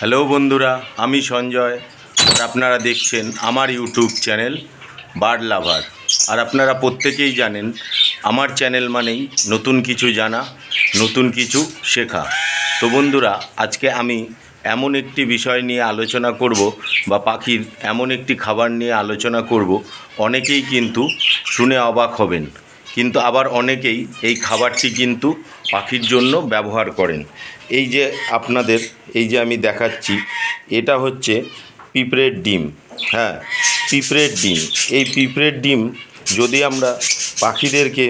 Hello বন্ধুরা, আমি সঞ্জয় আর আপনারা দেখছেন আমার ইউটিউব চ্যানেল বার্ড লাভার। আর আপনারা প্রত্যেকেই জানেন আমার চ্যানেল মানেই নতুন কিছু জানা, নতুন কিছু শেখা। তো বন্ধুরা, আজকে আমি এমন একটি বিষয় নিয়ে আলোচনা করব বা পাখির এমন একটি খাবার নিয়ে আলোচনা করব, অনেকেই কিন্তু শুনে অবাক হবেন, কিন্তু আবার অনেকেই এই খাবারটি কিন্তু পাখির জন্য ব্যবহার করেন। এই যে আপনাদের এই যে আমি দেখাচ্ছি, এটা হচ্ছে পিঁপড়ের ডিম। হ্যাঁ, পিঁপড়ের ডিম। এই পিঁপড়ের ডিম যদি আমরা পাখিদেরকে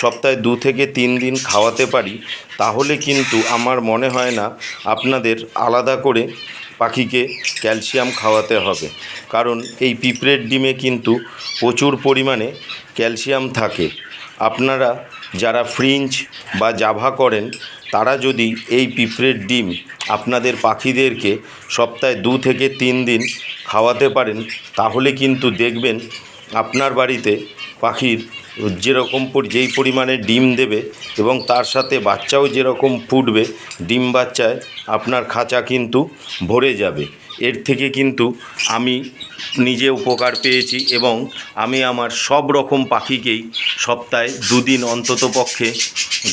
সপ্তাহে 2 থেকে 3 দিন খাওয়াতে পারি, তাহলে কিন্তু আমার মনে হয় না আপনাদের আলাদা করে পাখিকে ক্যালসিয়াম খাওয়াতে হবে। কারণ এই পিঁপড়ের ডিমে কিন্তু প্রচুর পরিমাণে ক্যালসিয়াম থাকে। আপনারা যারা ফ্রিঞ্জ বা জাভা করেন, তারা যদি এই পিঁপড়ের ডিম আপনাদের পাখিদেরকে সপ্তাহে 2 থেকে 3 দিন খাওয়াতে পারেন, তাহলে কিন্তু দেখবেন আপনার বাড়িতে পাখির যেই পরিমাণে ডিম দেবে এবং তার সাথে বাচ্চাও যেরকম ফুটবে, ডিম বাচ্চায় আপনার খাঁচা কিন্তু ভরে যাবে। এর থেকে কিন্তু আমি নিজে উপকার পেয়েছি এবং আমি আমার সব রকম পাখিকেই সপ্তাহে 2 দিন, অন্ততপক্ষে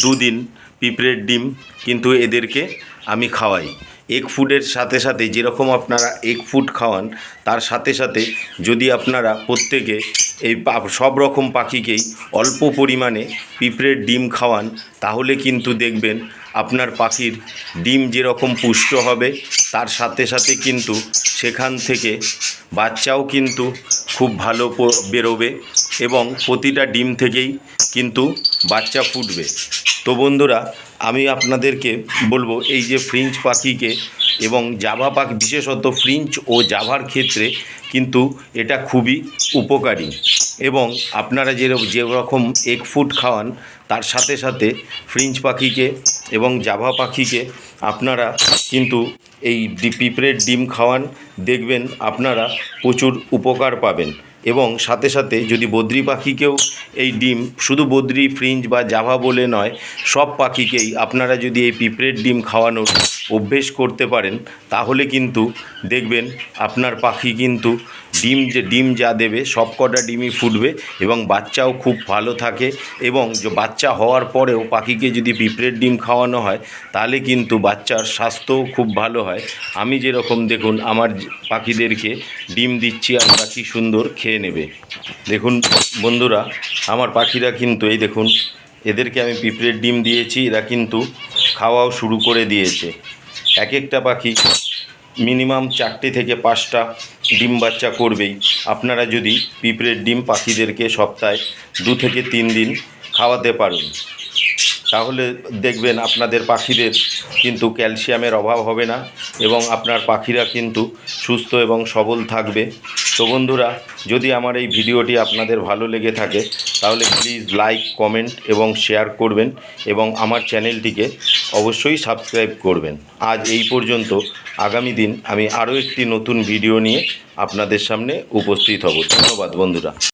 2 দিন পিঁপড়ের ডিম কিন্তু এদেরকে আমি খাওয়াই। এগ ফুডের সাথে সাথে যেরকম আপনারা এগ ফুড খাওয়ান, তার সাথে সাথে যদি আপনারা প্রত্যেকে এই সব রকম পাখিকেই অল্প পরিমাণে পিঁপড়ের ডিম খাওয়ান, তাহলে কিন্তু দেখবেন আপনার পাখির ডিম যেরকম পুষ্ট হবে, তার সাথে সাথে কিন্তু সেখান থেকে বাচ্চাও কিন্তু খুব ভালো বেরোবে এবং প্রতিটা ডিম থেকেই কিন্তু বাচ্চা ফুটবে। তো বন্ধুরা, আমি আপনাদেরকে বলবো, এই যে ফ্রিঞ্জ পাখিকে এবং জাভা পাখি, বিশেষত ফ্রিঞ্জ ও জাভার ক্ষেত্রে কিন্তু এটা খুবই উপকারী। এবং আপনারা যেরকম এগ ফুড খাওয়ান, তার সাথে সাথে ফ্রিঞ্জ পাখিকে এবং জাভা পাখিকে আপনারা কিন্তু এই পিঁপড়ের ডিম খাওয়ান, দেখবেন আপনারা প্রচুর উপকার পাবেন। এবং সাথে সাথে যদি বদ্রি পাখিকেও এই ডিম, শুধু বদ্রি, ফ্রিঞ্জ বা জাভা বলে নয়, সব পাখিকেই আপনারা যদি এই পিঁপড়ের ডিম খাওয়ানোর অভ্যেস করতে পারেন, তাহলে কিন্তু দেখবেন আপনার পাখি কিন্তু ডিম যা দেবে সব কটা ডিমই ফুটবে এবং বাচ্চাও খুব ভালো থাকে। এবং যে বাচ্চা হওয়ার পরেও পাখিকে যদি পিঁপড়ের ডিম খাওয়ানো হয়, তাহলে কিন্তু বাচ্চার স্বাস্থ্যও খুব ভালো হয়। আমি যেরকম দেখুন আমার পাখিদেরকে ডিম দিচ্ছি, আর পাখি সুন্দর খেয়ে নেবে। দেখুন বন্ধুরা, আমার পাখিরা কিন্তু এই দেখুন, এদেরকে আমি পিঁপড়ের ডিম দিয়েছি, এরা কিন্তু খাওয়াও শুরু করে দিয়েছে। এক একটা পাখি মিনিমাম 4টে থেকে 5টা ডিম বাচ্চা করবেই। আপনারা যদি পিঁপড়ের ডিম পাখিদেরকে সপ্তাহে 2 থেকে 3 দিন খাওয়াতে পারেন, তাহলে দেখবেন আপনাদের পাখিদের কিন্তু ক্যালসিয়ামের অভাব হবে না এবং আপনার পাখিরা কিন্তু সুস্থ এবং সবল থাকবে। তো বন্ধুরা, যদি আমার এই ভিডিওটি আপনাদের ভালো লেগে থাকে, তাহলে প্লিজ লাইক, কমেন্ট এবং শেয়ার করবেন এবং আমার চ্যানেলটিকে অবশ্যই সাবস্ক্রাইব করবেন। আজ এই পর্যন্ত। আগামী দিন আমি আরও একটি নতুন ভিডিও নিয়ে আপনাদের সামনে উপস্থিত হব। ধন্যবাদ বন্ধুরা।